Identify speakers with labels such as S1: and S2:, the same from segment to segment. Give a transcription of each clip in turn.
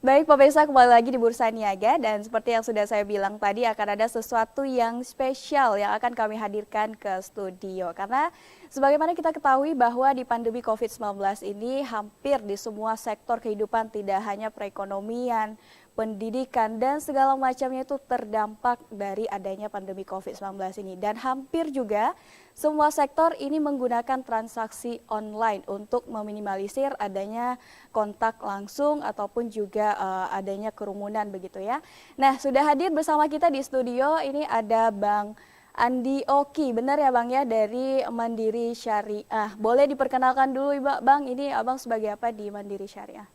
S1: Baik pemirsa, kembali lagi di Bursa Niaga dan seperti yang sudah saya bilang tadi akan ada sesuatu yang spesial yang akan kami hadirkan ke studio. Karena sebagaimana kita ketahui bahwa di pandemi COVID-19 ini hampir di semua sektor kehidupan, tidak hanya perekonomian, pendidikan dan segala macamnya itu terdampak dari adanya pandemi COVID-19 ini. Dan hampir juga semua sektor ini menggunakan transaksi online untuk meminimalisir adanya kontak langsung ataupun juga adanya kerumunan begitu ya. Nah, sudah hadir bersama kita di studio ini ada Bang Andi Oki, benar ya Bang ya, dari Mandiri Syariah. Boleh diperkenalkan dulu Bang, ini Abang sebagai apa di Mandiri Syariah?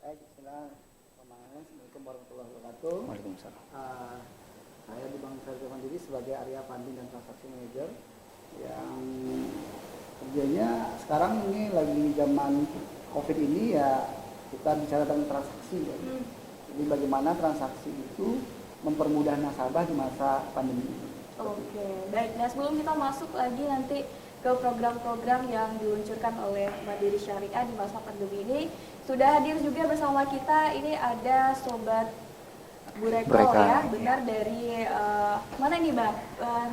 S2: Baik, Assalamualaikum warahmatullahi wabarakatuh.
S3: Waalaikumsalam.
S2: Saya di Bank Syariah Mandiri sebagai area funding dan transaksi manager yang kerjanya sekarang ini lagi zaman COVID ini ya kita bicara tentang transaksi ya. Jadi bagaimana transaksi itu mempermudah nasabah di masa pandemi ini.
S1: Oke, baik. Nah sebelum kita masuk lagi nanti ke program-program yang diluncurkan oleh Mandiri Syariah di masa pandemi ini, sudah hadir juga bersama kita ini ada Sobat Burekol ya, benar ya. Dari mana nih Bang?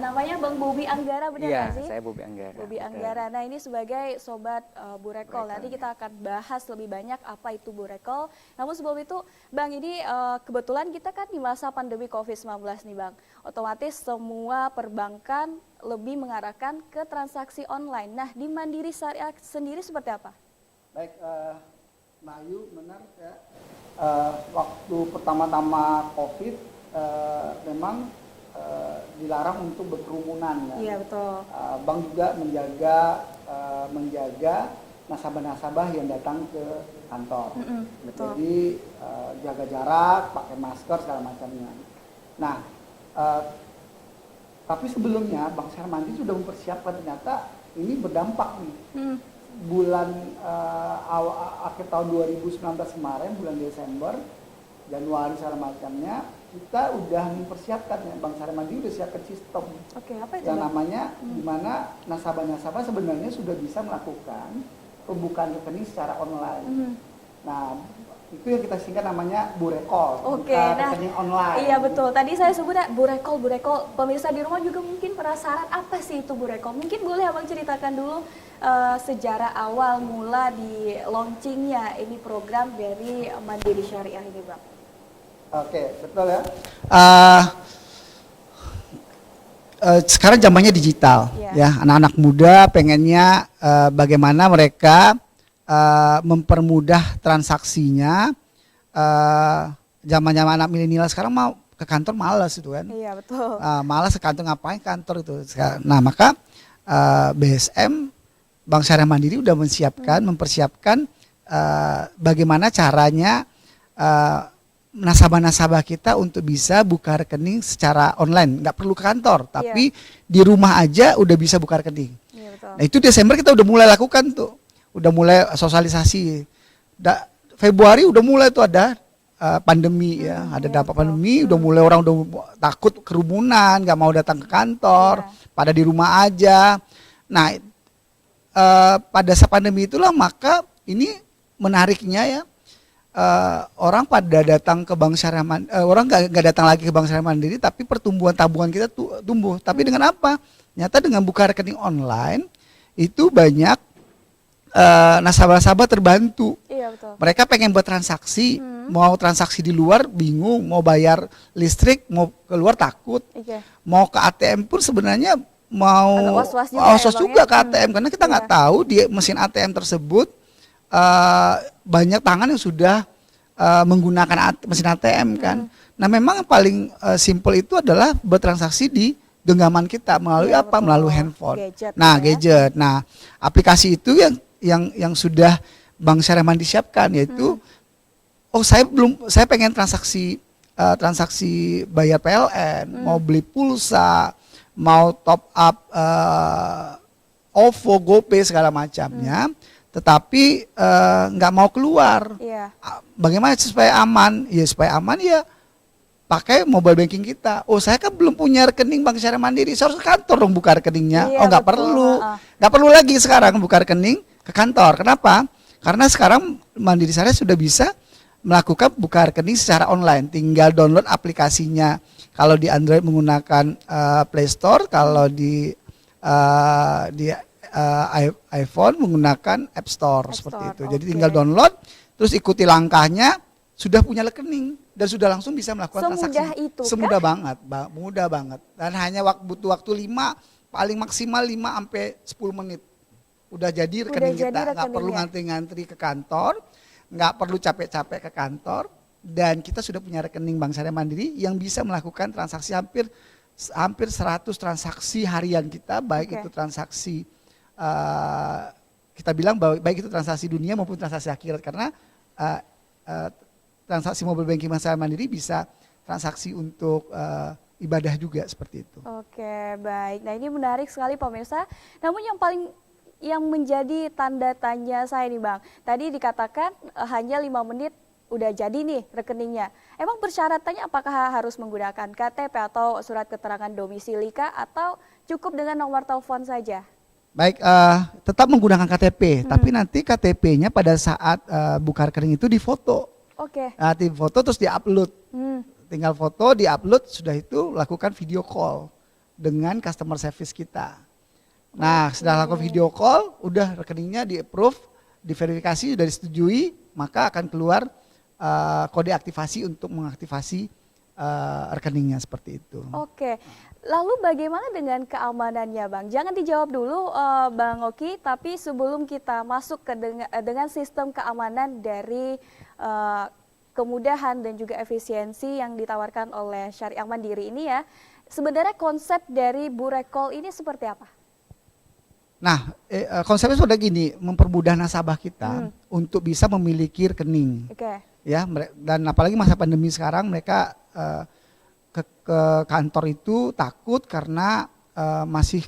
S1: Namanya Bang Bobi Anggara, benar
S3: Iya,
S1: nggak sih?
S3: saya Bobi Anggara.
S1: Bobi Anggara. Nah ini sebagai Sobat Burekol. Nanti kita akan bahas lebih banyak apa itu Burekol. Namun sebelum itu Bang, ini kebetulan kita kan di masa pandemi COVID-19 nih Bang. Otomatis semua perbankan lebih mengarahkan ke transaksi online. Nah di Mandiri Syariah sendiri seperti apa?
S2: Baik, Mbak Ayu, benar ya. Waktu pertama-tama COVID memang dilarang untuk berkerumunan ya.
S1: Iya betul.
S2: Bank juga menjaga nasabah-nasabah yang datang ke kantor.
S1: Betul.
S2: Jadi jaga jarak, pakai masker segala macamnya. Nah, tapi sebelumnya Bank Syariah Mandiri sudah mempersiapkan, ternyata ini berdampak nih. Bulan akhir tahun 2019 kemarin, bulan Desember, Januari segala macamnya, kita udah mempersiapkan ya, Bank Syariah Mandiri udah siapkan sistem.
S1: Oke, apa itu?
S2: Yang namanya di mana nasabah-nasabah sebenarnya sudah bisa melakukan pembukaan rekening secara online. Nah, itu yang kita singkat namanya Burekol,
S1: Oke, nah,
S2: rekening online.
S1: Iya betul. Tadi saya sebutnya Burekol. Pemirsa di rumah juga mungkin penasaran apa sih itu Burekol. Mungkin boleh Abang ceritakan dulu sejarah awal mula di launchingnya ini program dari Mandiri Syariah ini Bang.
S2: Oke, betul ya. Sekarang zamannya digital, ya. Anak-anak muda pengennya bagaimana mereka mempermudah transaksinya. Zaman-zaman anak milenial sekarang mau ke kantor malas itu kan.
S1: Iya betul.
S2: Malas ke kantor, ngapain kantor itu. Nah maka BSM Bank Syariah Mandiri udah mempersiapkan bagaimana caranya nasabah-nasabah kita untuk bisa buka rekening secara online, nggak perlu ke kantor, tapi di rumah aja udah bisa buka rekening.
S1: Iya, betul.
S2: Nah itu Desember kita udah mulai lakukan tuh, udah mulai sosialisasi. Februari udah mulai tuh ada pandemi ya, ada dampak pandemi, udah mulai orang udah takut kerumunan, nggak mau datang ke kantor, pada di rumah aja. Nah pada saat pandemi itulah maka ini menariknya ya. Orang pada datang ke Bank Syariah Mandiri, orang nggak datang lagi ke Bank Syariah Mandiri, tapi pertumbuhan tabungan kita tumbuh. Tapi dengan apa? Nyata dengan buka rekening online itu banyak nasabah-nasabah terbantu.
S1: Iya betul.
S2: Mereka pengen buat transaksi, mau transaksi di luar bingung, mau bayar listrik, mau keluar takut, mau ke ATM pun sebenarnya mau was-was juga ke ATM karena kita nggak tahu di mesin ATM tersebut banyak tangan yang sudah menggunakan mesin ATM kan. Nah memang yang paling simple itu adalah bertransaksi di genggaman kita melalui apa? Melalui handphone.
S1: Gadget,
S2: gadget. Nah aplikasi itu yang sudah Bank Syariah Mandiri siapkan yaitu saya pengen transaksi bayar PLN, mau beli pulsa, mau top up OVO, GoPay segala macamnya. Tetapi nggak mau keluar. Bagaimana supaya aman? Ya supaya aman ya pakai mobile banking kita. Oh saya kan belum punya rekening Bank Syariah Mandiri, saya harus ke kantor dong buka rekeningnya. Nggak perlu, nggak perlu lagi sekarang buka rekening ke kantor. Kenapa? Karena sekarang Mandiri Syariah sudah bisa melakukan buka rekening secara online. Tinggal download aplikasinya. Kalau di Android menggunakan Play Store, kalau di iPhone menggunakan App Store seperti itu. Jadi tinggal download, terus ikuti langkahnya, sudah punya rekening dan sudah langsung bisa melakukan transaksi.
S1: Semudah itu
S2: Semudah banget, mudah banget. Dan hanya butuh waktu paling maksimal 5 sampai 10 menit. Udah jadi rekening kita, nggak perlu ngantri-ngantri ke kantor, nggak perlu capek-capek ke kantor, dan kita sudah punya rekening Bank Syariah Mandiri yang bisa melakukan transaksi hampir 100 transaksi harian kita, baik itu transaksi kita bilang baik itu transaksi dunia maupun transaksi akhirat, karena transaksi mobile banking Bank Syariah Mandiri bisa transaksi untuk ibadah juga seperti itu.
S1: Oke, baik. Nah, ini menarik sekali pemirsa. Namun yang menjadi tanda tanya saya nih Bang, tadi dikatakan hanya 5 menit udah jadi nih rekeningnya. Emang persyaratannya apakah harus menggunakan KTP atau surat keterangan domisili kah, atau cukup dengan nomor telepon saja?
S2: Baik, tetap menggunakan KTP, tapi nanti KTP-nya pada saat buka rekening itu difoto.
S1: Oke.
S2: Difoto terus diupload. Tinggal foto, diupload, sudah itu lakukan video call dengan customer service kita. Nah, setelah lakukan video call, udah rekeningnya di-approve, diverifikasi, sudah disetujui, maka akan keluar kode aktivasi untuk mengaktifasi rekeningnya seperti itu.
S1: Oke, lalu bagaimana dengan keamanannya Bang? Jangan dijawab dulu Bang Oki, tapi sebelum kita masuk dengan sistem keamanan dari kemudahan dan juga efisiensi yang ditawarkan oleh Syariah Mandiri ini ya, sebenarnya konsep dari Burekol ini seperti apa?
S2: Nah, konsepnya sudah gini, mempermudah nasabah kita untuk bisa memiliki rekening. Ya, dan apalagi masa pandemi sekarang, mereka ke kantor itu takut karena masih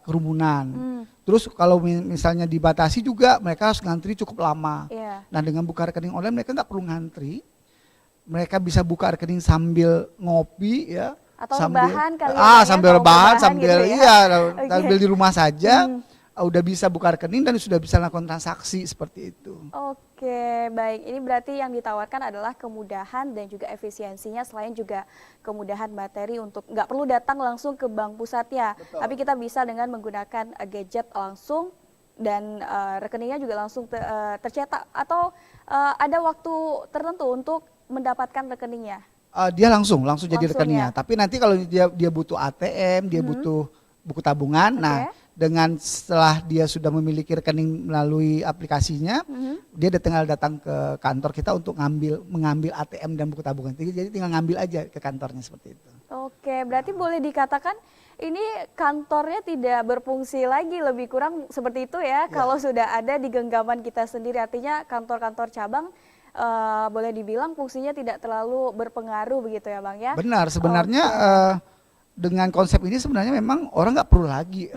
S2: kerumunan. Terus kalau misalnya dibatasi juga, mereka harus ngantri cukup lama. Nah, dengan buka rekening online mereka nggak perlu ngantri, mereka bisa buka rekening sambil ngopi ya.
S1: Atau rebahan kali
S2: sambil rebahan, sambil
S1: gitu ya?
S2: sambil di rumah saja udah bisa buka rekening dan sudah bisa lakukan transaksi seperti itu.
S1: Oke, baik. Ini berarti yang ditawarkan adalah kemudahan dan juga efisiensinya, selain juga kemudahan materi untuk nggak perlu datang langsung ke bank pusatnya. Betul. Tapi kita bisa dengan menggunakan gadget langsung dan rekeningnya juga langsung tercetak, atau ada waktu tertentu untuk mendapatkan rekeningnya.
S2: Dia langsung jadi rekeningnya. Tapi nanti kalau dia butuh ATM, dia butuh buku tabungan. Nah, dengan setelah dia sudah memiliki rekening melalui aplikasinya, dia tinggal datang ke kantor kita untuk mengambil ATM dan buku tabungan. Jadi tinggal ngambil aja ke kantornya seperti itu.
S1: Oke, berarti boleh dikatakan ini kantornya tidak berfungsi lagi, lebih kurang seperti itu ya. Kalau sudah ada di genggaman kita sendiri, artinya kantor-kantor cabang boleh dibilang fungsinya tidak terlalu berpengaruh begitu ya Bang ya?
S2: Benar, sebenarnya dengan konsep ini sebenarnya memang orang nggak perlu lagi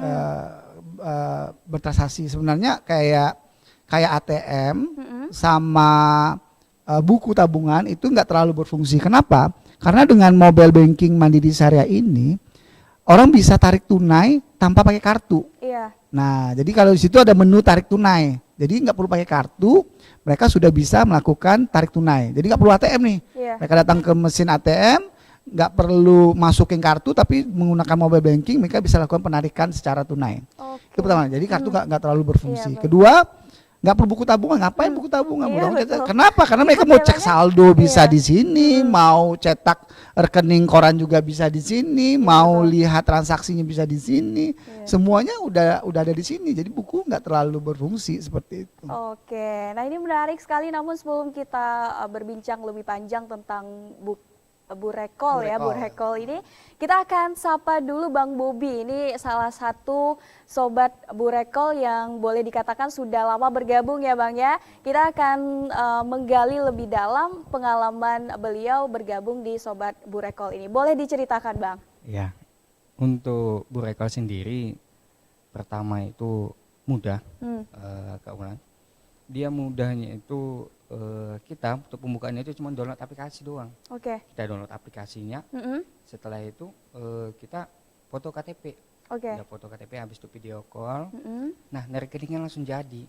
S2: bertransaksi. Sebenarnya kayak ATM sama buku tabungan itu nggak terlalu berfungsi. Kenapa? Karena dengan mobile banking Mandiri Syariah ini, orang bisa tarik tunai tanpa pakai kartu. Nah, jadi kalau di situ ada menu tarik tunai, jadi nggak perlu pakai kartu, mereka sudah bisa melakukan tarik tunai. Jadi nggak perlu ATM nih. Mereka datang ke mesin ATM, nggak perlu masukin kartu, tapi menggunakan mobile banking mereka bisa lakukan penarikan secara tunai. Itu pertama. Jadi kartu nggak terlalu berfungsi. Kedua, nggak perlu buku tabungan. Ngapain buku tabungan? Kenapa? Karena mereka mau cek saldo bisa di sini, mau cetak rekening koran juga bisa di sini, mau lihat transaksinya bisa di sini. Semuanya udah ada di sini. Jadi buku nggak terlalu berfungsi seperti itu.
S1: Oke, nah ini menarik sekali. Namun sebelum kita berbincang lebih panjang tentang Burekol ya, Burekol ini, kita akan sapa dulu Bang Bobi. Ini salah satu sobat Burekol yang boleh dikatakan sudah lama bergabung ya Bang ya. Kita akan menggali lebih dalam pengalaman beliau bergabung di sobat Burekol ini. Boleh diceritakan Bang?
S3: Ya, untuk Burekol sendiri pertama itu mudah, Kak Ulan. Dia mudahnya itu kita untuk pembukaannya itu cuma download aplikasi doang. Kita download aplikasinya. Setelah itu kita foto KTP. Udah foto KTP, habis itu video call. Nah, rekeningnya langsung jadi.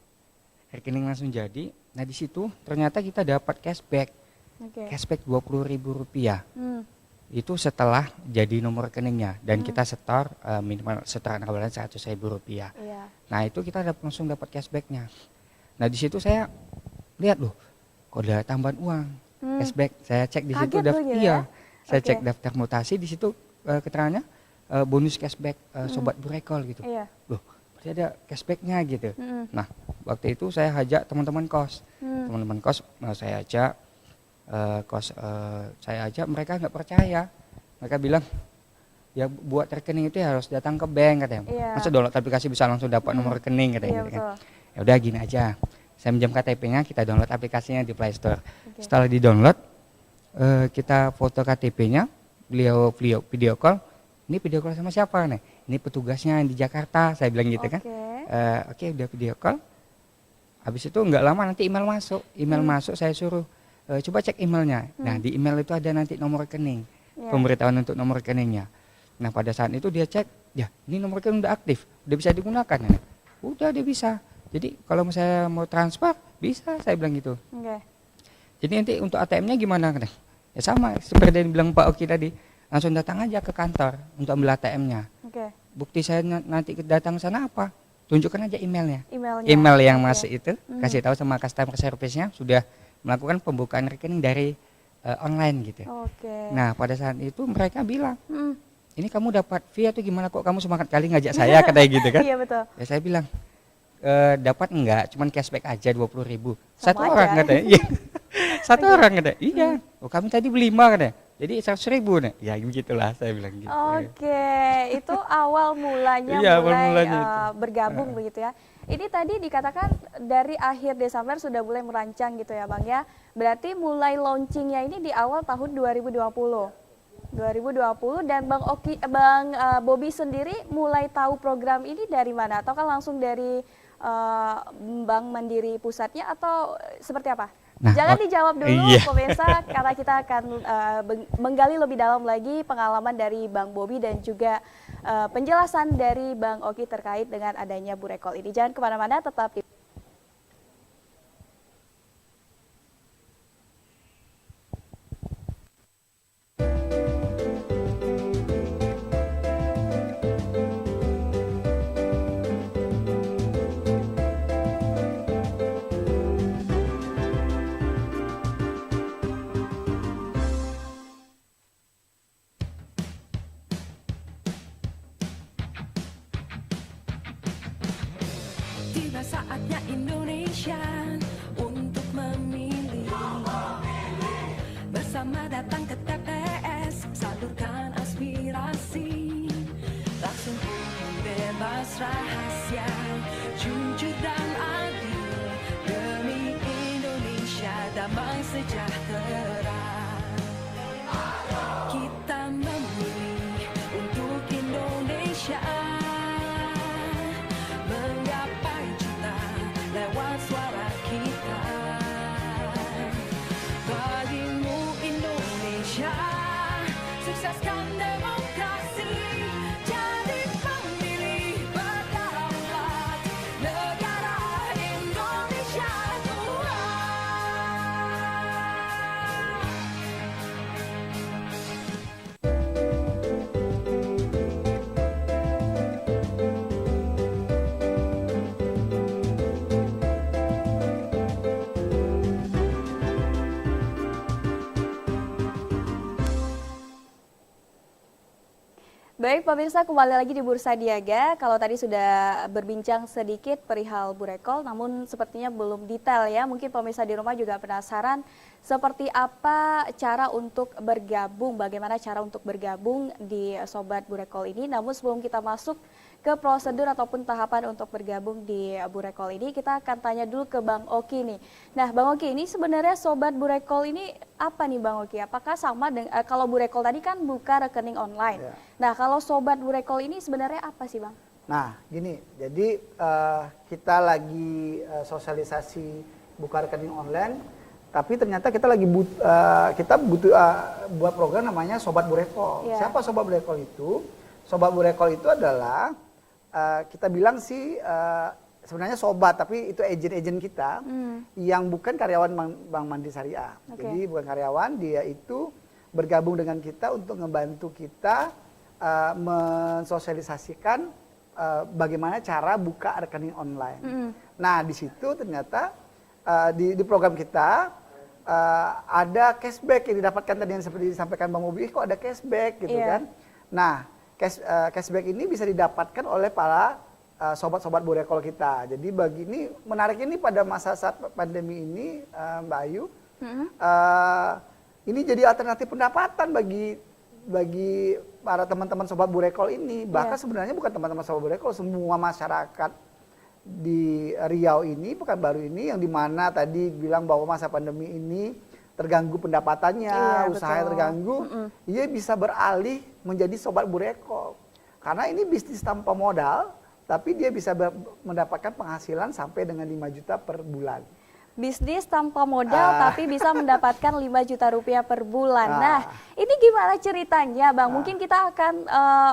S3: Nah, di situ ternyata kita dapat cashback.
S1: Oke.
S3: cashback Rp20.000.
S1: Hmm.
S3: Itu setelah jadi nomor rekeningnya dan kita setor minimal setoran awalnya Rp100.000.
S1: Iya.
S3: Nah itu kita langsung dapat cashbacknya. Nah di situ saya lihat loh, kok ada tambahan uang cashback. Saya cek di situ
S1: Kaget tuh gitu
S3: iya,
S1: ya?
S3: saya
S1: Oke.
S3: cek daftar mutasi di situ keterangannya bonus cashback sobat Burekol gitu.
S1: Iya.
S3: Loh, berarti ada cashbacknya gitu.
S1: Mm-mm.
S3: Nah waktu itu saya ajak teman-teman kos, teman-teman kos saya ajak saya ajak, mereka nggak percaya. Mereka bilang ya buat rekening itu ya harus datang ke bank katanya.
S1: Iya.
S3: Masa download aplikasi bisa langsung dapat nomor rekening katanya
S1: Iya,
S3: gitu kan.
S1: betul.
S3: Ya udah gini aja. Saya minjam KTP-nya, kita download aplikasinya di Play Store.
S1: Oke.
S3: Setelah di-download kita foto KTP-nya, beliau video call. Ini video call sama siapa nih? Ini petugasnya di Jakarta, saya bilang gitu kan. Oke, udah video call. Habis itu nggak lama nanti email masuk. Email masuk saya suruh coba cek emailnya. Nah di email itu ada nanti nomor rekening,
S1: Iya.
S3: pemberitahuan untuk nomor rekeningnya. Nah pada saat itu dia cek, ya ini nomor rekening udah aktif, udah bisa digunakan. Ya. Udah dia bisa. Jadi kalau saya mau transfer bisa, saya bilang gitu.
S1: Oke.
S3: Jadi nanti untuk ATM-nya gimana? Ya sama seperti yang bilang Pak Oki tadi, langsung datang aja ke kantor untuk ambil ATM-nya.
S1: Oke.
S3: Bukti saya nanti datang sana apa? Tunjukkan aja emailnya.
S1: Emailnya.
S3: Email yang
S1: Oke.
S3: masuk itu kasih tahu sama customer service-nya sudah melakukan pembukaan rekening dari online gitu.
S1: Oke.
S3: Nah pada saat itu mereka bilang,
S1: Mm.
S3: ini kamu dapat fee atau gimana kok kamu semangat kali ngajak saya katanya gitu kan?
S1: Iya betul.
S3: Ya saya bilang dapat enggak, cuman cashback aja 20.000 satu
S1: Sama
S3: orang
S1: aja.
S3: katanya. Iya. Satu orang katanya. Iya. Oh kami tadi beli 5 katanya. Jadi 100.000 nih. Ya begitulah saya bilang gitu.
S1: Oke, itu awal mulanya
S3: Iya, awal
S1: mulai
S3: mulanya itu.
S1: bergabung begitu ya. Ini tadi dikatakan dari akhir Desember sudah mulai merancang gitu ya Bang ya. Berarti mulai launchingnya ini di awal tahun 2020. 2020 dan Bang Bobby sendiri mulai tahu program ini dari mana? Atau kan langsung dari Bank Mandiri pusatnya atau seperti apa?
S3: Nah,
S1: Jangan dijawab dulu
S3: iya.
S1: pemirsa karena kita akan menggali lebih dalam lagi pengalaman dari Bang Bobby dan juga penjelasan dari Bang Oki terkait dengan adanya Burekol ini. Jangan kemana-mana, tetap di
S4: Tiba saatnya Indonesia untuk memilih. Bersama datang ke TPS, salurkan aspirasi. Langsung bebas rahasia, jujur dan adil. Demi Indonesia damai sejahtera. Kita memilih untuk Indonesia. Menggapai cita lewat suara kita. Bagimu Indonesia, sukseskan demokrasi. Jadi pemilih berdaulat, negara Indonesia kuat.
S1: Baik pemirsa, kembali lagi di Bursa Niaga. Kalau tadi sudah berbincang sedikit perihal Burekol, namun sepertinya belum detail ya. Mungkin pemirsa di rumah juga penasaran seperti apa cara untuk bergabung, bagaimana cara untuk bergabung di Sobat Burekol ini. Namun sebelum kita masuk ke prosedur ataupun tahapan untuk bergabung di Burekol ini, kita akan tanya dulu ke Bang Oki nih. Nah Bang Oki, ini sebenarnya Sobat Burekol ini apa nih Bang Oki? Apakah sama dengan, kalau Burekol tadi kan buka rekening online.
S2: Ya.
S1: Nah kalau Sobat Burekol ini sebenarnya apa sih Bang?
S2: Nah, gini, jadi kita lagi sosialisasi buka rekening online, tapi ternyata kita lagi butuh buat program namanya Sobat Burekol.
S1: Iya.
S2: Siapa Sobat Burekol itu? Sobat Burekol itu adalah kita bilang sih sebenarnya sobat, tapi itu agen-agen kita yang bukan karyawan Bank Mandiri Syariah.
S1: Oke.
S2: Jadi bukan karyawan, dia itu bergabung dengan kita untuk membantu kita mensosialisasikan bagaimana cara buka rekening online. Nah, di situ ternyata di program kita ada cashback yang didapatkan tadi yang seperti disampaikan Bang Bobi, kok ada cashback gitu kan. Nah, cashback ini bisa didapatkan oleh para sobat-sobat Burekol kita. Jadi bagi ini menarik ini pada masa saat pandemi ini, Mbak Ayu, ini jadi alternatif pendapatan bagi para teman-teman sobat Burekol ini. Bahkan sebenarnya bukan teman-teman sobat Burekol, semua masyarakat di Riau ini, Pekanbaru ini, yang dimana tadi bilang bahwa masa pandemi ini terganggu pendapatannya, usahanya terganggu, ia bisa beralih menjadi sobat Burekol. Karena ini bisnis tanpa modal, tapi dia bisa mendapatkan penghasilan sampai dengan 5 juta per bulan.
S1: Bisnis tanpa modal tapi bisa mendapatkan 5 juta rupiah per bulan. Nah, ini gimana ceritanya, Bang? Mungkin kita akan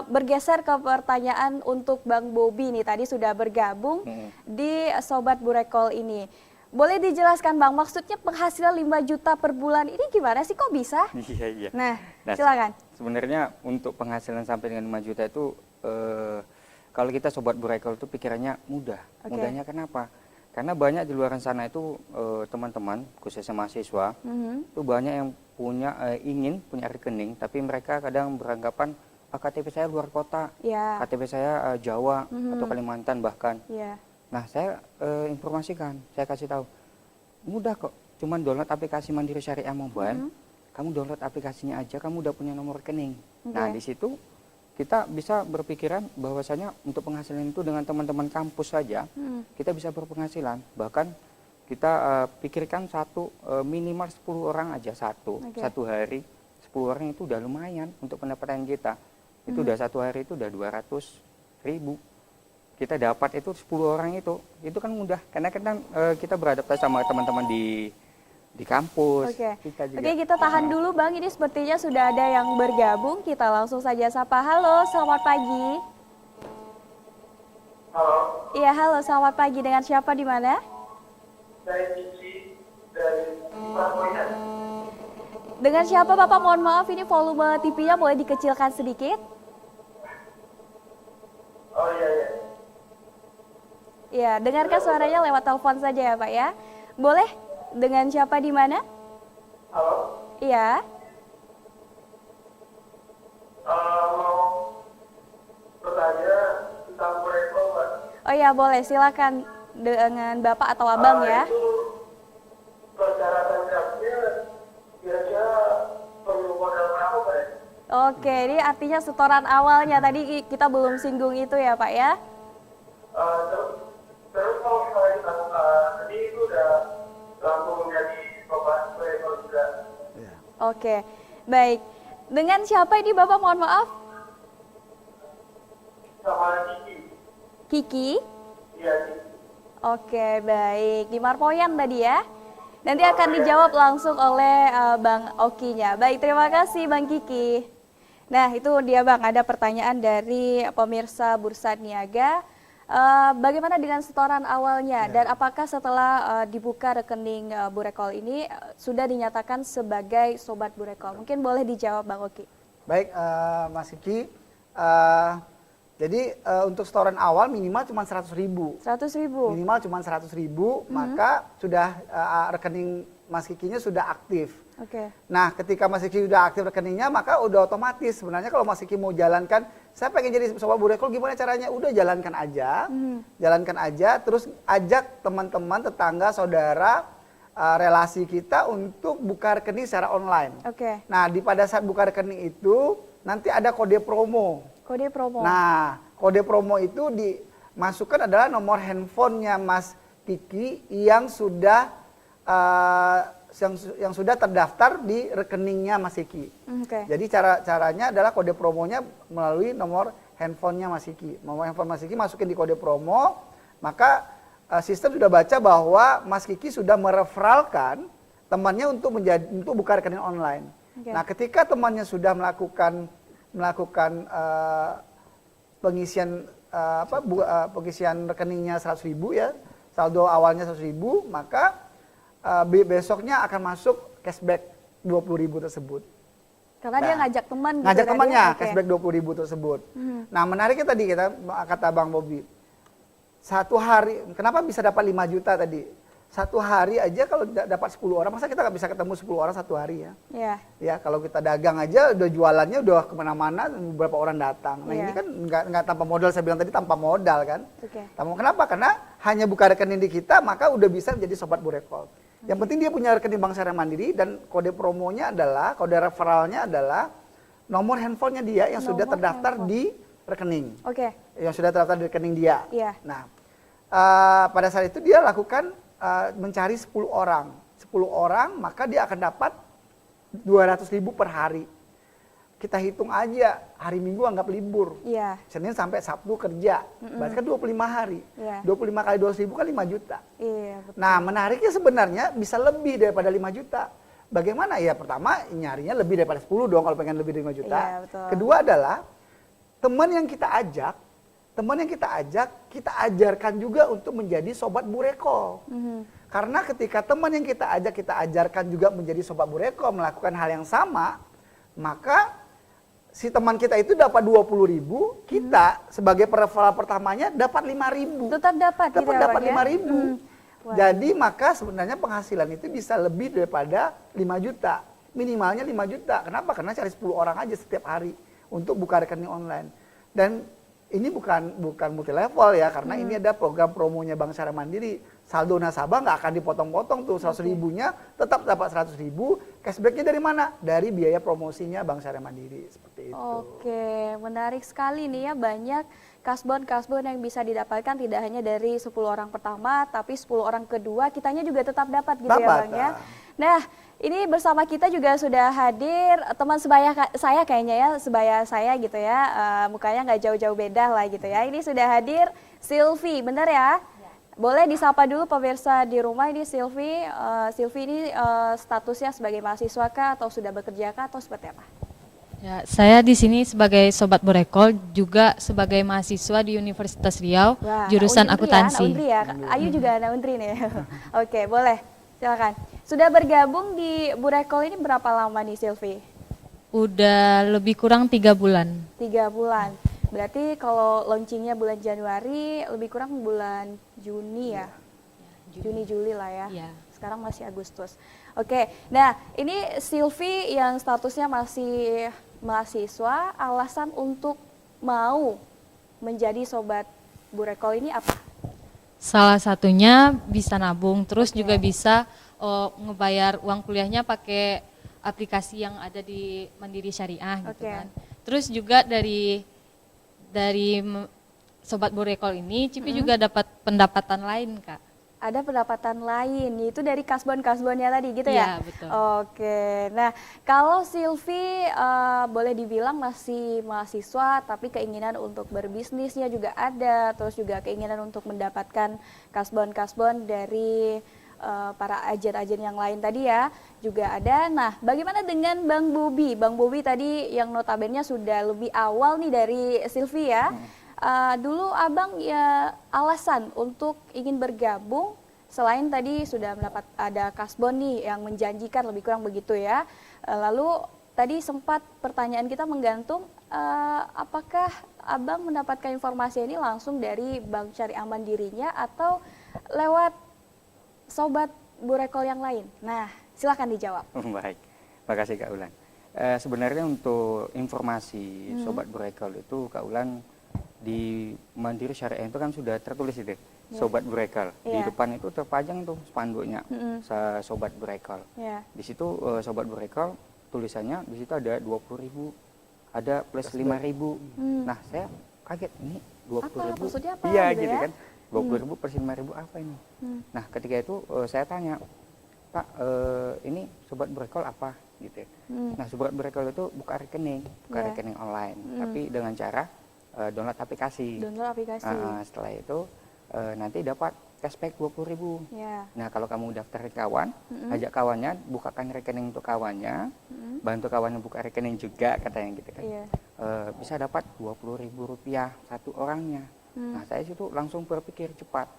S1: bergeser ke pertanyaan untuk Bang Bobi nih. Tadi sudah bergabung di Sobat Burekol ini. Boleh dijelaskan, Bang, maksudnya penghasilan 5 juta per bulan ini gimana sih, kok bisa?
S3: Iya.
S1: Nah, silakan.
S3: Sebenarnya untuk penghasilan sampai dengan 5 juta itu kalau kita Sobat Burekol itu pikirannya mudah. Mudahnya kenapa? Karena banyak di luar sana itu teman-teman, khususnya mahasiswa, itu banyak yang ingin punya rekening, tapi mereka kadang beranggapan KTP saya luar kota, KTP saya Jawa atau Kalimantan bahkan. Nah, saya informasikan, saya kasih tahu, mudah kok, cuman download aplikasi Mandiri Syariah Mobile, kamu download aplikasinya aja, kamu udah punya nomor rekening. Nah, di situ kita bisa berpikiran bahwasanya untuk penghasilan itu dengan teman-teman kampus saja kita bisa berpenghasilan. Bahkan kita pikirkan minimal 10 orang aja satu hari, 10 orang itu udah lumayan untuk pendapatan kita. Itu udah satu hari itu udah 200.000 kita dapat, itu 10 orang itu kan mudah karena kita beradaptasi sama teman-teman di kampus.
S1: Oke, kita tahan dulu, Bang. Ini sepertinya sudah ada yang bergabung. Kita langsung saja sapa. Halo, selamat pagi.
S5: Halo.
S1: Iya, halo, selamat pagi. Dengan siapa di mana?
S5: Saya Cici dari Parmoyan.
S1: Dengan siapa, Bapak? Mohon maaf, ini volume TV-nya boleh dikecilkan sedikit?
S5: Oh iya.
S1: Iya, dengarkan suaranya lewat telepon saja ya, Pak ya. Boleh? Dengan siapa di mana?
S5: Halo.
S1: Iya.
S5: Mau bertanya tentang Burekol, Pak.
S1: Oh ya, boleh. Silakan dengan Bapak atau Abang ya.
S5: Itu persyaratan capnya kira-kira perlu modal berapa, Pak?
S1: Oke, ini artinya setoran awalnya. Tadi kita belum singgung itu ya, Pak ya.
S5: Terus kalau misalnya kita tadi itu udah langsung menjadi sobat Burekol juga.
S1: Oke, baik. Dengan siapa ini, Bapak? Mohon maaf.
S5: Sama Kiki.
S1: Kiki?
S5: Iya, Kiki.
S1: Oke, baik. Di Marpoyan tadi ya. Nanti akan dijawab langsung oleh Bang Okinya. Baik, terima kasih Bang Kiki. Nah, itu dia Bang, ada pertanyaan dari pemirsa Bursa Niaga. Bagaimana dengan setoran awalnya dan apakah setelah dibuka rekening Burekol ini sudah dinyatakan sebagai sobat Burekol? Mungkin boleh dijawab Bang Oki.
S2: Baik, Mas Kiki. Jadi untuk setoran awal minimal cuma 100.000.
S1: 100.000.
S2: Minimal cuma 100.000, maka sudah rekening Mas Kikinya sudah aktif.
S1: Oke.
S2: Nah, ketika Mas Kiki sudah aktif rekeningnya, maka udah otomatis. Sebenarnya kalau Mas Kiki mau jalankan, saya pengen jadi sobat Burekol, gimana caranya? Udah jalankan aja, terus ajak teman-teman, tetangga, saudara, relasi kita untuk buka rekening secara online.
S1: Oke.
S2: Nah, pada saat buka rekening itu nanti ada kode promo.
S1: Kode promo.
S2: Nah, kode promo itu dimasukkan adalah nomor handphonenya Mas Kiki yang sudah yang sudah terdaftar di rekeningnya Mas Kiki. Jadi caranya adalah kode promonya melalui nomor handphonenya Mas Kiki. Nomor handphone Mas Kiki masukin di kode promo, maka sistem sudah baca bahwa Mas Kiki sudah mereferalkan temannya untuk buka rekening online. Nah, ketika temannya sudah melakukan pengisian pengisian rekeningnya 100.000 ya, saldo awalnya 100.000, maka besoknya akan masuk cashback 20.000 tersebut.
S1: Karena dia
S2: Nah,
S1: ngajak teman gitu
S2: ngajak
S1: tadi.
S2: temannya
S1: Oke.
S2: cashback 20.000 tersebut. Nah, menariknya tadi kata Bang Bobi, satu hari kenapa bisa dapat 5 juta tadi? Satu hari aja kalau dapat 10 orang, masa kita nggak bisa ketemu 10 orang satu hari ya?
S1: Iya.
S2: Ya, kalau kita dagang aja udah jualannya udah kemana-mana, beberapa orang datang. Nah,
S1: Iya.
S2: ini kan nggak tanpa modal, saya bilang tadi tanpa modal kan.
S1: Oke.
S2: Kenapa? Karena hanya buka rekening di kita, maka udah bisa menjadi sobat Burekol. Yang penting dia punya rekening Bank Syariah Mandiri dan kode promonya adalah, kode referralnya adalah nomor handphonenya dia yang sudah
S1: Nomor
S2: terdaftar
S1: handphone.
S2: di rekening.
S1: Oke.
S2: Yang sudah terdaftar di rekening dia.
S1: Iya.
S2: Nah, pada saat itu dia lakukan mencari 10 orang. 10 orang, maka dia akan dapat 200.000 per hari. Kita hitung aja, hari Minggu anggap libur.
S1: Iya.
S2: Senin sampai Sabtu kerja. Berarti kan 25 hari.
S1: Iya.
S2: 25 kali 200.000 kan 5 juta.
S1: Iya, betul.
S2: Nah, menariknya sebenarnya bisa lebih daripada 5 juta. Bagaimana? Ya pertama nyarinya lebih daripada 10 dong kalau pengen lebih dari 5 juta.
S1: Iya, betul.
S2: Kedua adalah teman yang kita ajak, kita ajarkan juga untuk menjadi sobat Burekol. Karena ketika teman yang kita ajak, kita ajarkan juga menjadi sobat Burekol, melakukan hal yang sama, maka si teman kita itu dapat 20.000, kita sebagai referral pertamanya dapat 5.000.
S1: Tetap dapat gitu ya,
S2: Dapat
S1: Bang, ya?
S2: 5.000.
S1: Wah.
S2: Jadi maka sebenarnya penghasilan itu bisa lebih daripada 5 juta. Minimalnya 5 juta. Kenapa? Karena cari 10 orang aja setiap hari untuk buka rekening online. Dan ini bukan multi level ya, karena ini ada program promonya Bank Syariah Mandiri. Saldo nasabah nggak akan dipotong-potong tuh, 100.000-nya tetap dapat 100.000. Cashbacknya dari mana? Dari biaya promosinya Bank Syariah Mandiri, seperti itu.
S1: Oke, menarik sekali nih ya, banyak kasbon yang bisa didapatkan tidak hanya dari 10 orang pertama, tapi 10 orang kedua kitanya juga tetap dapat gitu ya
S2: Dapat,
S1: Bang ya. Nah, ini bersama kita juga sudah hadir teman sebaya saya kayaknya ya, sebaya saya gitu ya, mukanya nggak jauh-jauh beda lah gitu ya. Ini sudah hadir Silvi, benar ya? Boleh disapa dulu pemirsa di rumah, ini Silvi. Silvi ini statusnya sebagai mahasiswa kah atau sudah bekerja kah atau seperti apa?
S6: Ya, saya di sini sebagai sobat Burekol, juga sebagai mahasiswa di Universitas Riau,
S1: Wah,
S6: jurusan
S1: anak
S6: akuntansi.
S1: Undri ya, Ayu juga anak Undri nih. Oke, boleh. Silakan. Sudah bergabung di Burekol ini berapa lama nih Silvi?
S6: Udah lebih kurang 3 bulan.
S1: 3 bulan. Berarti kalau launchingnya bulan Januari, lebih kurang bulan Juni ya? Juni Juli lah ya.
S6: Iya.
S1: Sekarang masih Agustus. Oke, nah ini Silvi yang statusnya masih mahasiswa, alasan untuk mau menjadi sobat Burekol ini apa?
S6: Salah satunya bisa nabung, terus
S1: Oke.
S6: juga bisa ngebayar uang kuliahnya pakai aplikasi yang ada di Mandiri Syariah gitu
S1: Oke.
S6: kan. Terus juga dari sobat Burekol ini, Cipi juga dapat pendapatan lain, Kak.
S1: Ada pendapatan lain, yaitu dari kasbon-kasbonnya tadi gitu ya?
S6: Iya, betul.
S1: Oke, nah kalau Silvi boleh dibilang masih mahasiswa, tapi keinginan untuk berbisnisnya juga ada, terus juga keinginan untuk mendapatkan kasbon-kasbon dari para agen-agen yang lain tadi ya, juga ada. Nah, bagaimana dengan Bang Bobi? Bang Bobi tadi yang notabene sudah lebih awal nih dari Silvi ya. Dulu abang ya alasan untuk ingin bergabung selain tadi sudah mendapat ada kasbon nih yang menjanjikan lebih kurang begitu ya. Lalu tadi sempat pertanyaan kita menggantung apakah abang mendapatkan informasi ini langsung dari Bank Syariah Mandirinya atau lewat sobat Burekol yang lain? Nah, silakan dijawab.
S3: Baik, makasih Kak Ulan. Sebenarnya untuk informasi Sobat Burekol itu Kak Ulan di Mandiri Syariah itu kan sudah tertulis itu Sobat Burekol. Di
S1: Iya.
S3: depan itu terpajang tuh spanduknya Sobat Burekol.
S1: Ya.
S3: Di situ Sobat Burekol tulisannya di situ ada 20.000, ada plus 5.000. Nah, saya kaget ini 20.000.
S1: Maksudnya apa
S3: Iya
S1: gitu
S3: gitu
S1: ya?
S3: kan. 20.000 plus 5.000 apa ini? Nah, ketika itu saya tanya, Pak, ini Sobat Burekol apa gitu ya. Nah, Sobat Burekol itu buka rekening
S1: Iya.
S3: rekening online, tapi dengan cara download aplikasi.
S1: Download aplikasi.
S3: Setelah itu nanti dapat cashback 20.000.
S1: Ya.
S3: Nah, kalau kamu daftarin kawan, ajak kawannya, bukakan rekening untuk kawannya, bantu kawannya buka rekening juga katanya gitu kan.
S1: Iya.
S3: Bisa dapat 20.000 rupiah satu orangnya. Nah saya situ langsung berpikir cepat,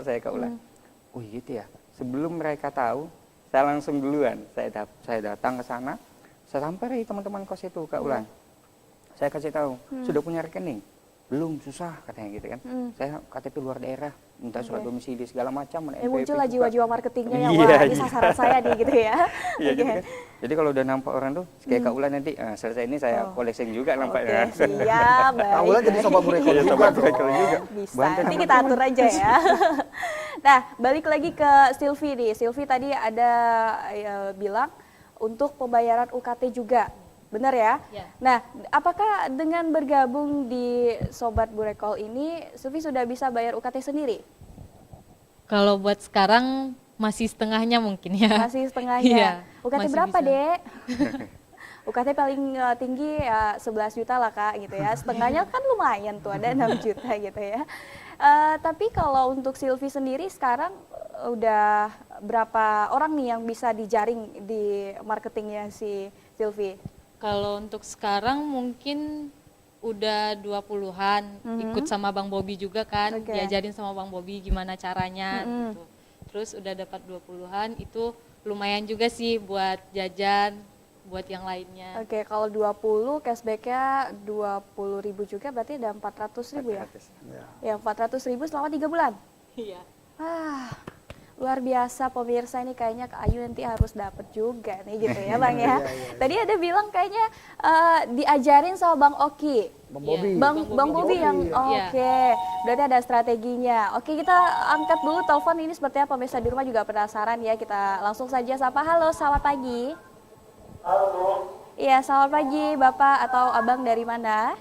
S3: saya Kak Ulan. Oh gitu ya, sebelum mereka tahu, saya langsung duluan, saya datang ke sana, saya sampai teman-teman kos itu Kak Ulan. Saya kasih tahu, sudah punya rekening? Belum, susah katanya gitu kan. Saya KTP luar daerah, minta surat domisili segala macam.
S1: Muncullah jiwa-jiwa marketingnya yang
S3: Iya,
S1: wah ini sasaran saya nih gitu ya.
S3: Iya
S1: Oke.
S3: gitu kan. Jadi kalau udah nampak orang tuh, kayak Kak Ulan nanti, selesai ini saya collecting juga nampaknya.
S1: Oke, siap, baik.
S2: Kak Ulan jadi sobat Bu Rekol
S3: Iya,
S2: juga.
S3: sobat Bu Rekol juga.
S1: Bisa,
S3: Bantu
S1: nanti kita atur aja ya. Nah, balik lagi ke Silvi nih. Silvi tadi ada bilang untuk pembayaran UKT juga, benar ya?
S6: Ya.
S1: Nah, apakah dengan bergabung di Sobat Bu Rekol ini, Silvi sudah bisa bayar UKT sendiri?
S6: Kalau buat sekarang masih setengahnya mungkin ya.
S1: Masih setengahnya.
S6: Iya,
S1: UKT
S6: masih
S1: berapa,
S6: bisa.
S1: Dek? UKT paling tinggi ya 11 juta lah Kak gitu ya. Setengahnya kan lumayan tuh, ada 6 juta gitu ya. Tapi kalau untuk Silvi sendiri sekarang udah berapa orang nih yang bisa dijaring di marketingnya si Silvi?
S6: Kalau untuk sekarang mungkin udah 20-an, ikut sama Bang Bobi juga kan,
S1: Oke.
S6: diajarin sama Bang Bobi gimana caranya gitu. Terus udah dapat 20-an, itu lumayan juga sih buat jajan, buat yang lainnya.
S1: Oke, kalau 20 cashbacknya 20.000 juga berarti ada 400.000 ya? Ya 400.000 selama 3 bulan.
S6: Iya.
S1: Wah, luar biasa pemirsa, ini kayaknya Kak Ayu nanti harus dapet juga nih gitu ya Bang ya. Tadi ada bilang kayaknya diajarin sama Bang Oki.
S2: Bang
S6: Iya.
S2: Bobi.
S1: Bang Bobi yang
S6: Iya.
S1: oke. Berarti ada strateginya. Oke, kita angkat dulu telepon ini seperti apa pemirsa di rumah juga penasaran ya. Kita langsung saja sapa. Halo, selamat pagi.
S5: Halo,
S1: Iya, selamat pagi Bapak atau Abang dari mana?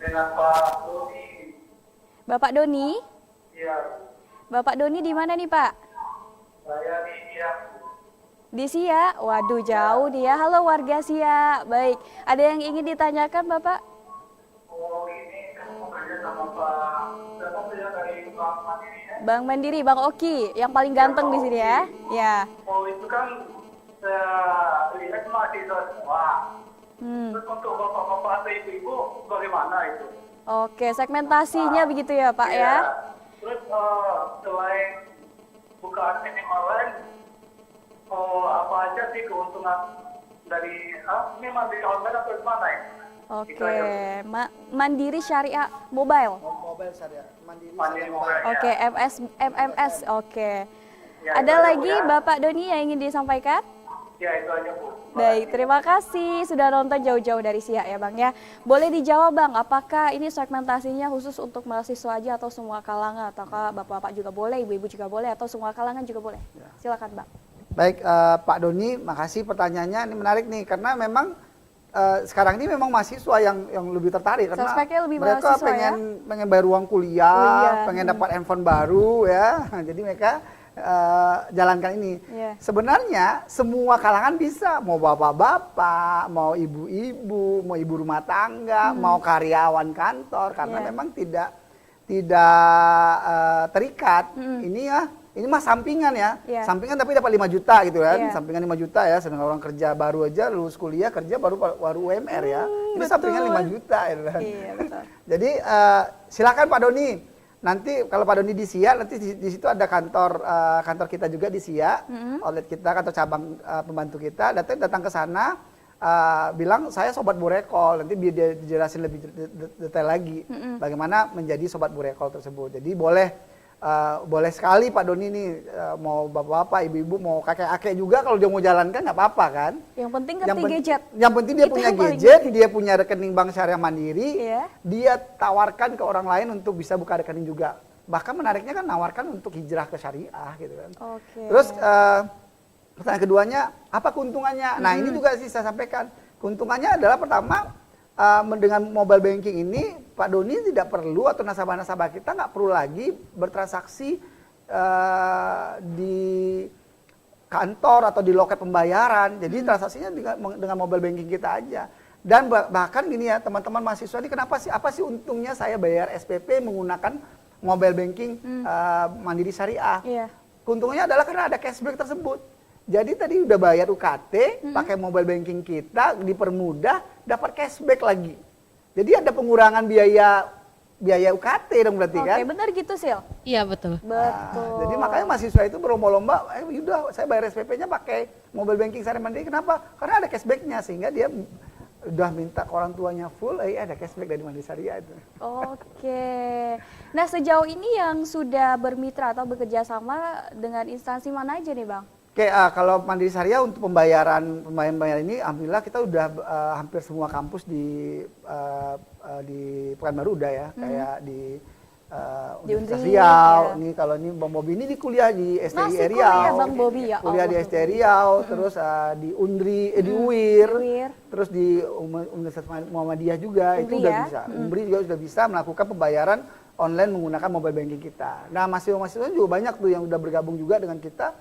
S5: dengan Pak Dodi.
S1: Bapak Doni.
S5: Iya,
S1: Bapak Doni di mana nih, Pak?
S5: saya di Siak.
S1: Di Siak. Waduh, jauh dia. Halo warga Siak. Baik. Ada yang ingin ditanyakan, Bapak?
S5: Oh, ini saya mau kerja sama Pak. Saya mau kerja dari Bank Mandiri ya.
S1: Bang Mandiri, Bang Oki, yang paling ganteng di sini ya. Ya.
S5: Oh, itu kan saya lihat mahasiswa semua. Terus untuk bapak-bapak atau ibu-ibu bagaimana itu?
S1: Oke, segmentasinya begitu ya, Pak ya.
S5: Terus selain buka rekening online, apa aja sih keuntungan dari ini mandiri online atau gimana ya?
S1: Oke, Mandiri Syariah Mobile.
S2: Mobile syariah mandiri.
S5: Mandiri mobile.
S1: Oke,
S5: Ya.
S1: MMS. Oke.
S5: Ya,
S1: Ada
S5: itu aja,
S1: lagi
S5: Bu, ya.
S1: Bapak Doni yang ingin disampaikan?
S5: Ya, itu aja Bu.
S1: Baik, terima kasih sudah nonton jauh-jauh dari Siak ya Bang ya. Boleh dijawab Bang, apakah ini segmentasinya khusus untuk mahasiswa aja atau semua kalangan? Ataukah bapak-bapak juga boleh, ibu-ibu juga boleh, atau semua kalangan juga boleh? Silakan Bang.
S2: Baik, Pak Doni, makasih pertanyaannya. Ini menarik nih, karena memang sekarang ini memang mahasiswa yang lebih tertarik karena
S1: Suspeknya lebih
S2: mereka
S1: mahasiswa ya?
S2: pengen bayar uang kuliah, pengen
S1: Hmm.
S2: dapat handphone baru ya. Jadi mereka jalankan ini.
S1: Iya.
S2: Sebenarnya semua kalangan bisa, mau bapak-bapak, mau ibu-ibu, mau ibu rumah tangga, mau karyawan kantor, karena
S1: Iya.
S2: memang tidak terikat. Ini mah sampingan ya.
S1: Iya.
S2: Sampingan tapi dapat 5 juta gitu kan.
S1: Iya.
S2: Sampingan 5 juta ya, sedangkan orang kerja baru aja lulus kuliah kerja baru UMR ya. Ini
S1: betul.
S2: sampingan 5 juta gitu kan.
S1: Iya, betul.
S2: Jadi silakan Pak Doni. Nanti kalau Pak Doni di Siak, nanti di situ ada kantor kita juga di Siak, outlet kita, kantor cabang pembantu kita. Datang ke sana, bilang saya sobat Bu Rekol. Nanti biar dia dijelasin lebih detail lagi bagaimana menjadi sobat Bu Rekol tersebut. Jadi boleh sekali Pak Doni nih, mau bapak-bapak, ibu-ibu, mau kakek-kakek juga kalau dia mau jalankan nggak apa-apa kan.
S1: Yang penting ngerti gadget.
S2: Yang penting dia
S1: Itu
S2: punya
S1: yang paling
S2: gadget, dia punya rekening bank syariah mandiri,
S1: Iya.
S2: dia tawarkan ke orang lain untuk bisa buka rekening juga. Bahkan menariknya kan nawarkan untuk hijrah ke syariah gitu kan.
S1: Oke.
S2: Terus pertanyaan keduanya, apa keuntungannya? Nah ini juga sih saya sampaikan. Keuntungannya adalah pertama, dengan mobile banking ini Pak Doni tidak perlu atau nasabah-nasabah kita nggak perlu lagi bertransaksi di kantor atau di loket pembayaran. Jadi transaksinya dengan mobile banking kita aja. Dan bahkan gini ya teman-teman mahasiswa ini apa sih untungnya saya bayar SPP menggunakan mobile banking Mandiri Syariah?
S1: Iya.
S2: Keuntungannya adalah karena ada cashback tersebut. Jadi tadi udah bayar UKT, pakai mobile banking kita, dipermudah, dapat cashback lagi. Jadi ada pengurangan biaya biaya UKT dong berarti
S1: Oke,
S2: kan.
S1: benar gitu, Sil?
S6: Iya betul.
S1: Betul.
S2: Jadi makanya mahasiswa itu berlomba-lomba, udah saya bayar SPP-nya pakai mobile banking Sari Mandiri. Kenapa? Karena ada cashback-nya sehingga dia udah minta ke orang tuanya full, ada cashback dari Mandiri Syariah itu.
S1: Oke. Nah, sejauh ini yang sudah bermitra atau bekerja sama dengan instansi mana aja nih, Bang?
S2: Oke, kalau Mandiri Syariah untuk pembayaran ini, alhamdulillah kita udah hampir semua kampus di Pekanbaru udah ya, kayak di
S1: Di
S2: Universitas
S1: Undri,
S2: Riau.
S1: ya.
S2: Ini kalau ini Bang Bobi ini di kuliah di STI
S1: Masih
S2: Riau.
S1: kuliah Bang Bobi, ya
S2: Kuliah di
S1: Allah.
S2: STI Riau, terus di Undri, di UIR,
S1: Di UIR.
S2: terus di Universitas Muhammadiyah juga itu
S1: Undri
S2: udah
S1: ya.
S2: bisa. Undri juga sudah bisa melakukan pembayaran online menggunakan mobile banking kita. Nah, mahasiswa juga banyak tuh yang udah bergabung juga dengan kita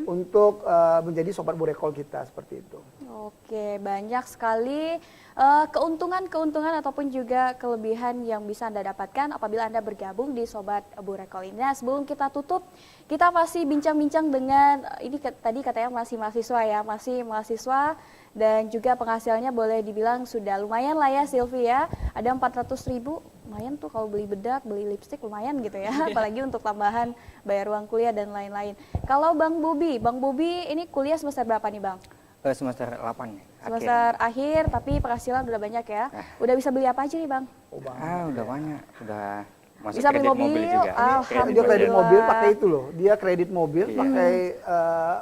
S2: untuk menjadi sobat burekol kita seperti itu.
S1: Oke, banyak sekali keuntungan-keuntungan ataupun juga kelebihan yang bisa Anda dapatkan apabila Anda bergabung di Sobat Burekol ini. Nah, sebelum kita tutup, kita masih bincang-bincang dengan, ini tadi katanya masih mahasiswa ya, masih mahasiswa dan juga penghasilannya boleh dibilang sudah lumayan lah ya Silvi ya. Ada 400.000, lumayan tuh kalau beli bedak, beli lipstik lumayan gitu ya. Apalagi untuk tambahan bayar uang kuliah dan lain-lain. Kalau Bang Bobi ini kuliah semester berapa nih Bang?
S3: Semester 8 ya.
S1: Semester akhir, tapi penghasilan udah banyak ya. Udah bisa beli apa aja nih Bang?
S3: Udah banyak, udah masuk
S1: Bisa beli
S3: kredit
S1: mobil,
S3: juga.
S1: alhamdulillah.
S2: Dia kredit mobil pakai itu loh. Dia kredit mobil
S3: Iya.
S2: pakai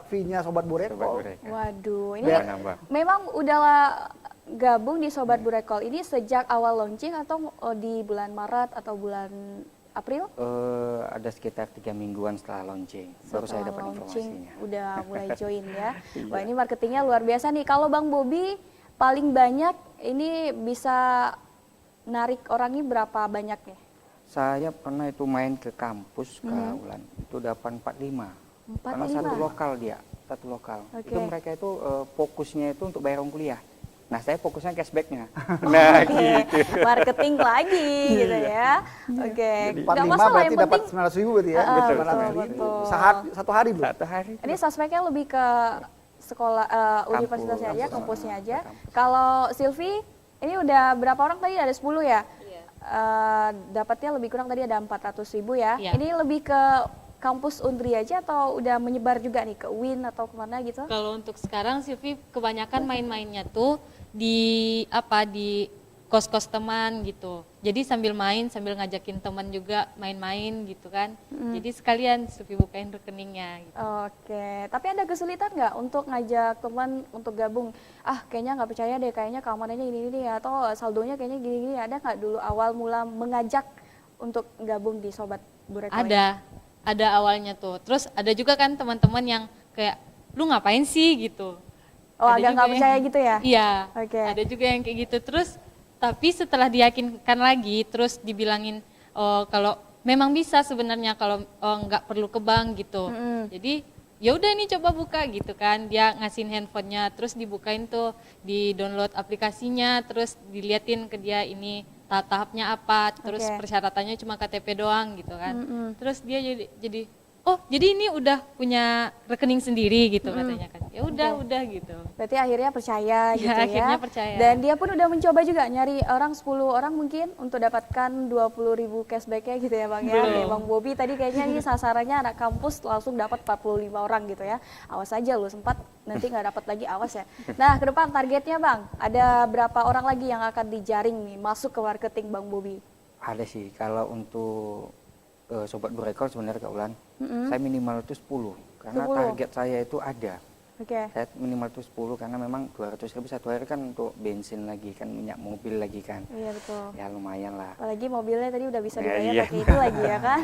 S2: fee-nya sobat
S3: Sobat
S2: burekol.
S3: Burekol.
S1: Waduh, ini
S3: Biar nambah.
S1: memang udah gabung di Sobat Burekol ini sejak awal launching atau di bulan Maret atau bulan April?
S3: Ada sekitar 3 mingguan setelah launching, baru saya
S1: Setelah
S3: dapat
S1: launching,
S3: informasinya.
S1: udah mulai join ya.
S3: Iya.
S1: Wah, ini marketingnya luar biasa nih. Kalau Bang Bobi paling banyak ini bisa narik orang ini berapa banyaknya?
S3: Saya pernah itu main ke kampus Ulan, itu 845. Karena
S1: 45?
S3: satu lokal.
S1: Oke.
S3: Itu mereka itu fokusnya itu untuk bayar uang kuliah. Nah, saya fokusnya cashbacknya. Nah,
S1: Oke, marketing lagi gitu ya. Oke, nggak
S2: 45
S1: masalah
S2: berarti
S1: yang
S2: dapat
S1: penting
S2: 900.000 berarti ya.
S1: Betul,
S2: 900.000.
S1: betul.
S2: Satu hari bro.
S3: Satu hari.
S1: ini suspeknya lebih ke sekolah universitasnya aja, kampusnya aja.
S3: kampus.
S1: Kalau Silvi, ini udah berapa orang tadi? Ada 10 ya?
S6: Iya.
S1: Dapatnya lebih kurang tadi ada 400.000 ya.
S6: Iya.
S1: Ini lebih ke kampus Undri aja atau udah menyebar juga nih ke UIN atau kemana gitu?
S6: Kalau untuk sekarang Silvi kebanyakan main-mainnya tuh di kos-kos teman gitu. Jadi sambil main, sambil ngajakin teman juga main-main gitu kan. Jadi sekalian Silvi bukain rekeningnya gitu.
S1: Oke, tapi ada kesulitan nggak untuk ngajak teman untuk gabung? Kayaknya nggak percaya deh, kayaknya keamanannya ini ya, atau saldonya kayaknya gini-gini. Ada nggak dulu awal mula mengajak untuk gabung di Sobat Burekol ini?
S6: Ada awalnya tuh. Terus ada juga kan teman-teman yang kayak, lu ngapain sih gitu.
S1: Oh,
S6: Ada
S1: agak
S6: juga
S1: nggak
S6: yang-
S1: percaya gitu ya?
S6: Iya.
S1: Oke.
S6: Ada juga yang kayak gitu. Terus tapi setelah diyakinkan lagi, terus dibilangin kalau memang bisa sebenarnya kalau nggak perlu ke bank gitu. Jadi ya udah nih coba buka gitu kan. Dia ngasihin handphonenya, terus dibukain tuh, di-download aplikasinya, terus diliatin ke dia ini tahap-tahapnya apa, terus
S1: Oke.
S6: persyaratannya cuma KTP doang gitu kan. Terus dia jadi oh jadi ini udah punya rekening sendiri gitu katanya kan. Ya udah gitu.
S1: Berarti akhirnya percaya
S6: Ya,
S1: gitu ya.
S6: akhirnya percaya.
S1: Dan dia pun udah mencoba juga nyari orang 10 orang mungkin untuk dapatkan 20.000 cashbacknya gitu ya Bang ya.
S6: Belum.
S1: Kayak Bang Bobi tadi kayaknya ini sasarannya anak kampus langsung dapat 45 orang gitu ya. Awas aja lu sempat nanti nggak dapat lagi, awas ya. Nah ke depan targetnya Bang, ada berapa orang lagi yang akan dijaring nih masuk ke marketing Bang Bobi?
S3: Ada sih, kalau untuk sobat burekol sebenarnya Kak Ulan, saya minimal itu 10. Karena
S1: 10.
S3: target saya itu ada.
S1: Oke.
S3: Saya minimal itu 10 karena memang 200.000 satu hari kan untuk bensin lagi kan, minyak mobil lagi kan.
S1: Iya betul.
S3: Ya lumayan lah.
S1: Apalagi mobilnya tadi udah bisa
S3: Ya,
S1: dibayar
S3: iya.
S1: pakai itu lagi ya kan.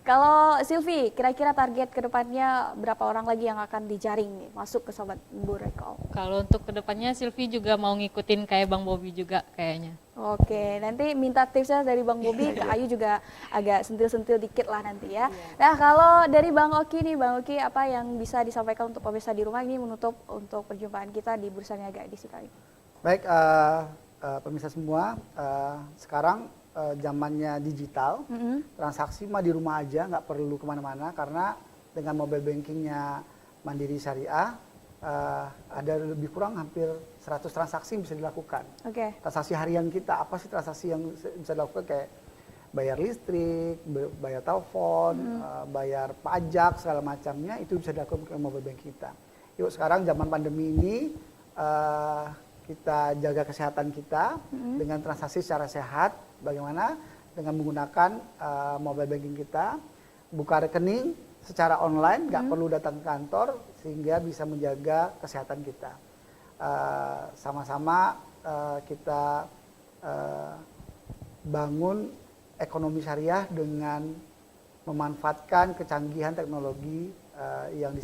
S1: Kalau Silvi, kira-kira target kedepannya berapa orang lagi yang akan dijaring nih masuk ke Sobat Burekol?
S6: Kalau untuk kedepannya Silvi juga mau ngikutin kayak Bang Bobi juga kayaknya.
S1: Oke, nanti minta tipsnya dari Bang Bobi, ke Ayu juga agak sentil-sentil dikit lah nanti ya. Nah kalau dari Bang Oki nih, Bang Oki apa yang bisa disampaikan untuk pemirsa di rumah ini menutup untuk perjumpaan kita di Bursa Niaga edisi kali ini?
S2: Baik, pemirsa semua, sekarang zamannya digital, transaksi mah di rumah aja, nggak perlu kemana-mana karena dengan mobile bankingnya Mandiri Syariah, ada lebih kurang hampir 100 transaksi yang bisa dilakukan.
S1: Oke.
S2: Transaksi harian kita, apa sih transaksi yang bisa dilakukan kayak bayar listrik, bayar telepon, bayar pajak segala macamnya itu bisa dilakukan ke mobile banking kita. Yuk sekarang zaman pandemi ini kita jaga kesehatan kita dengan transaksi secara sehat. Bagaimana? Dengan menggunakan mobile banking kita, buka rekening secara online, nggak perlu datang ke kantor, sehingga bisa menjaga kesehatan kita. Sama-sama kita bangun ekonomi syariah dengan memanfaatkan kecanggihan teknologi yang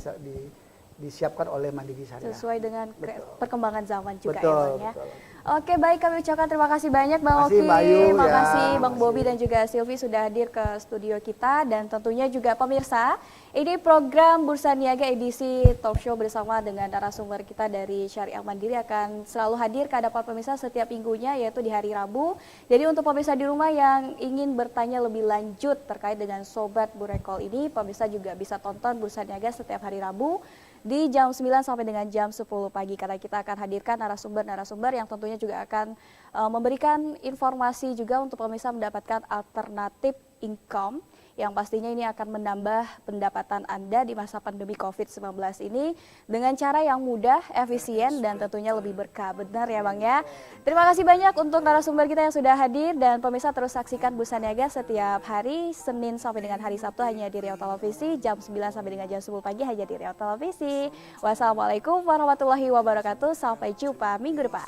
S2: disiapkan oleh Mandiri Syariah.
S1: Sesuai dengan perkembangan zaman juga
S2: Betul,
S1: ya Bang ya.
S2: betul.
S1: Oke, baik, kami ucapkan terima kasih banyak Bang
S2: Makasih,
S1: Oki,
S2: Mbak Ayu,
S1: terima
S2: ya.
S1: kasih Bang
S2: Makasih.
S1: Bobby dan juga Silvi sudah hadir ke studio kita, dan tentunya juga pemirsa, ini program Bursa Niaga edisi talk show bersama dengan narasumber kita dari Syariah Mandiri akan selalu hadir ke hadapan pemirsa setiap minggunya, yaitu di hari Rabu. Jadi untuk pemirsa di rumah yang ingin bertanya lebih lanjut terkait dengan Sobat Burekol ini, pemirsa juga bisa tonton Bursa Niaga setiap hari Rabu di jam 9 sampai dengan jam 10 pagi, karena kita akan hadirkan narasumber-narasumber yang tentunya juga akan memberikan informasi juga untuk pemirsa mendapatkan alternatif income yang pastinya ini akan menambah pendapatan Anda di masa pandemi COVID-19 ini dengan cara yang mudah, efisien, dan tentunya lebih berkah. Benar ya Bang ya? Terima kasih banyak untuk narasumber kita yang sudah hadir, dan pemirsa terus saksikan Bursa Niaga setiap hari Senin sampai dengan hari Sabtu hanya di Riau Televisi, jam 9 sampai dengan jam 10 pagi hanya di Riau Televisi. Wassalamualaikum warahmatullahi wabarakatuh. Sampai jumpa minggu depan.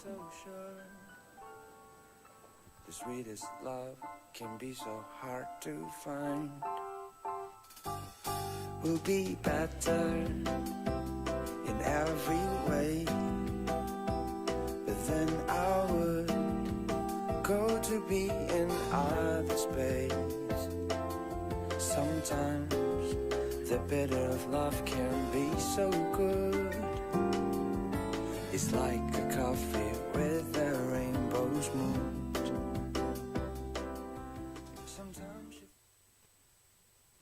S7: The sweetest love can be so hard to find. We'll be better in every way, but then I would go to be in other space. Sometimes the bitter of love can be so good. It's like a coffee with